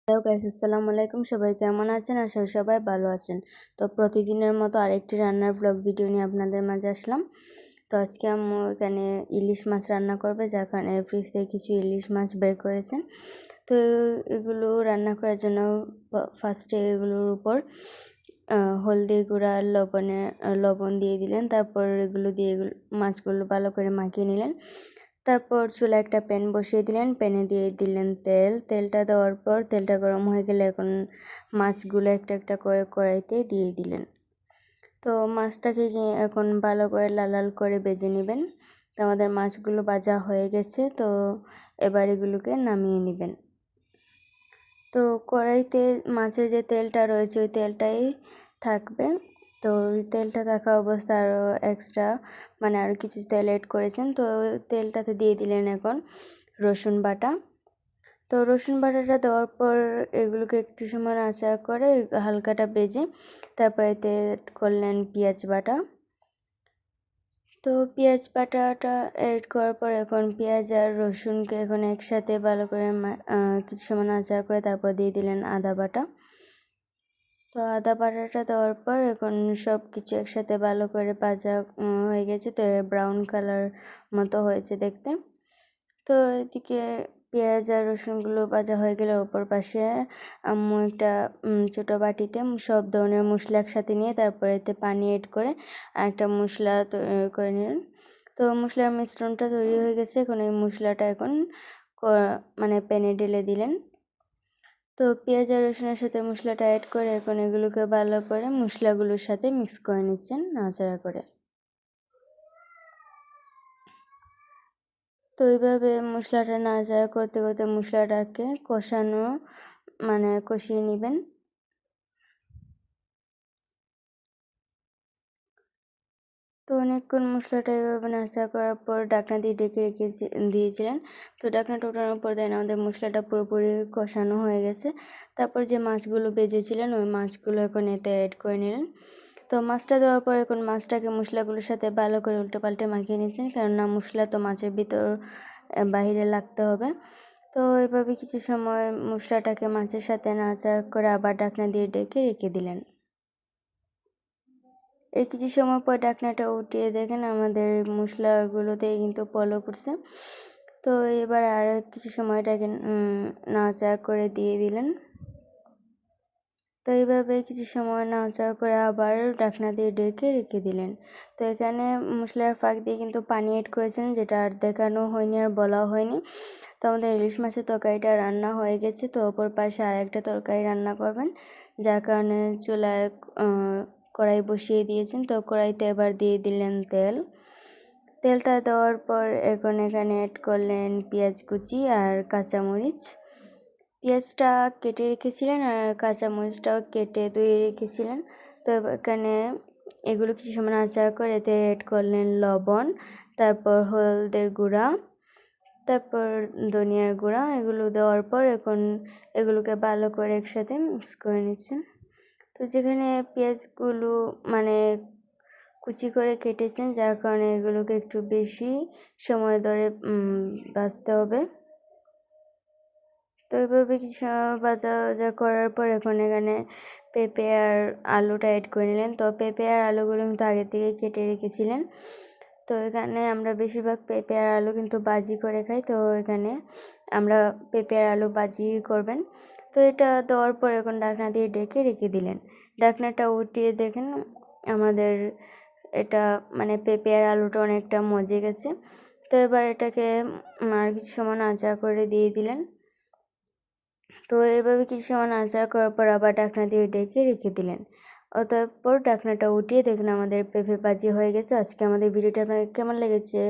Hello guys, আসসালামু আলাইকুম। সবাই কেমন আছেন? আশা করি সবাই ভালো আছেন। তো প্রতিদিনের মতো আরেকটি রান্নার ব্লগ ভিডিও নিয়ে আপনাদের মাঝে আসলাম। তো আজকে আম্মু এখানে ইলিশ মাছ রান্না করবে, যার কারণে ফ্রিজ থেকে কিছু ইলিশ মাছ বের করেছেন। তো এগুলো রান্না করার জন্য ফার্স্টে এগুলোর উপর হলদি গুঁড়া লবণ দিয়ে দিলেন। তারপর এগুলো দিয়ে মাছগুলো ভালো করে মাখিয়ে নিলেন। তারপর চুলায় একটা প্যান বসিয়ে দিলেন, প্যানে দিয়ে দিলেন তেলটা দেওয়ার পর তেলটা গরম হয়ে গেলে এখন মাছগুলো একটা একটা করে কড়াইতে দিয়ে দিলেন। তো মাছটাকে এখন ভালো করে লাল লাল করে ভেজে নেবেন। তো আমাদের মাছগুলো ভাজা হয়ে গেছে, তো এবার এগুলোকে নামিয়ে নেবেন। তো কড়াইতে মাছের যে তেলটা রয়েছে ওই তেলটাই থাকবে। তো ওই তেলটা থাকা অবস্থায় আরও এক্সট্রা আরও কিছু তেল অ্যাড করেছেন। তো তেলটাতে দিয়ে দিলেন এখন রসুন বাটা। তো রসুন বাটাটা দেওয়ার পর এগুলোকে একটু সময় নাড়া করে হালকাটা ভেজে তারপর এতে করলেন পেঁয়াজ বাটা। তো পেঁয়াজ বাটাটা অ্যাড করার পর এখন পেঁয়াজ আর রসুনকে এখন একসাথে ভালো করে কিছু সময় নাড়া করে তারপর দিয়ে দিলেন আদা বাটা। তো আদা বাটাটা দেওয়ার পর এখন সব কিছু একসাথে ভালো করে ভাজা হয়ে গেছে। তো ব্রাউন কালার মতো হয়েছে দেখতে। তো এদিকে পেঁয়াজ আর রসুনগুলো ভাজা হয়ে গেলে অপর পাশে আম্মু একটা ছোটো বাটিতে সব ধরনের মশলা একসাথে নিয়ে তারপরে এতে পানি অ্যাড করে আর একটা মশলা করে নিলেন। তো মশলার মিশ্রণটা তৈরি হয়ে গেছে। এখন এই মশলাটা এখন প্যানে ঢেলে দিলেন। তো পেঁয়াজ আর রসুনের সাথে মশলাটা অ্যাড করে এখন এগুলোকে ভালো করে মশলাগুলোর সাথে মিক্স করে নিচ্ছেন নাড়াচাড়া করে। তো এইভাবে মশলাটা নাড়াচাড়া করতে করতে মশলাটাকে কষিয়ে নেবেন। তো অনেকক্ষণ মশলাটা এভাবে নাড়াচাড়া করার পর ঢাকনা দিয়ে ঢেকে দিয়েছিলেন। তো ঢাকনাটা ওঠানোর পর দেন আমাদের মশলাটা পুরোপুরি কষানো হয়ে গেছে। তারপর যে মাছগুলো ভেজেছিলেন ওই মাছগুলো এখন এতে অ্যাড করে নিলেন। তো মাছটা দেওয়ার পর এখন মাছটাকে মশলাগুলোর সাথে ভালো করে উল্টে পাল্টে মাখিয়ে নিচ্ছেন, কেননা মশলা তো মাছের ভিতর বাহিরে লাগতে হবে। তো এভাবে কিছু সময় মশলাটাকে মাছের সাথে নাড়াচাড়া করে আবার ঢাকনা দিয়ে ঢেকে রেখে দিলেন। এই কিছু সময় পর ঢাকনাটা উঠিয়ে দেখেন আমাদের মশলাগুলোতে কিন্তু পলো পড়ছে। তো এবার আরও কিছু সময় নাড়াচাড়া করে দিয়ে দিলেন। তো এইভাবে কিছু সময় নাড়াচাড়া করে আবার ঢাকনা দিয়ে ঢেকে রেখে দিলেন। তো এখানে মশলার ফাঁক দিয়ে কিন্তু পানি অ্যাড করেছেন, যেটা আর দেখানো হয়নি আর বলা হয়নি। তো আমাদের ইলিশ মাছের তরকারিটা রান্না হয়ে গেছে। তো অপর পাশে আর একটা তরকারি রান্না করবেন, যার কারণে চুলায় কড়াই বসিয়ে দিয়েছেন। তো কড়াইতে এবার দিয়ে দিলেন তেলটা দেওয়ার পর এখন এখানে অ্যাড করলেন পেঁয়াজ কুচি আর কাঁচামরিচ। পেঁয়াজটা কেটে রেখেছিলেন আর কাঁচামরিচটাও কেটে ধুয়ে রেখেছিলেন। তো এখানে এগুলো কিছু সময় নাড়াচাড়া করে এতে অ্যাড করলেন লবণ, তারপর হলদের গুঁড়া, তারপর ধনিয়ার গুঁড়া। এগুলো দেওয়ার পর এখন এগুলোকে ভালো করে একসাথে মিক্স করে নিচ্ছেন। তো যেখানে পেঁয়াজগুলো কুচি করে কেটেছেন, যার কারণে এগুলোকে একটু বেশি সময় ধরে ভাজতে হবে। তো এইভাবে কিছু ভাজা করার পর এখন এখানে পেঁপে আর আলুটা অ্যাড করে নিলেন। তো পেঁপে আর আলুগুলো কিন্তু আগে থেকে কেটে রেখেছিলেন। তো এখানে আমরা বেশিরভাগ পেঁপে আর আলু কিন্তু ভাজি করে খাই। তো এখানে আমরা পেঁপে আর আলু ভাজি করবেন। তো এটা দেওয়ার পর এখন ঢাকনা দিয়ে ঢেকে রেখে দিলেন। ঢাকনাটা উঠিয়ে দেখেন আমাদের এটা পেঁপে আর আলুটা অনেকটা মজে গেছে। তো এবার এটাকে আর কিছু সময় নাড়াচাড়া করে দিয়ে দিলেন। তো এভাবে কিছু সময় নাড়াচাড়া করার পর আবার ঢাকনা দিয়ে ঢেকে রেখে দিলেন। অতঃপর ঢাকনাটা উঠিয়ে দেখুন আমাদের পেঁপে ভাজি হয়ে গেছে। আজকে আমাদের ভিডিওটা আপনাদের কেমন লেগেছে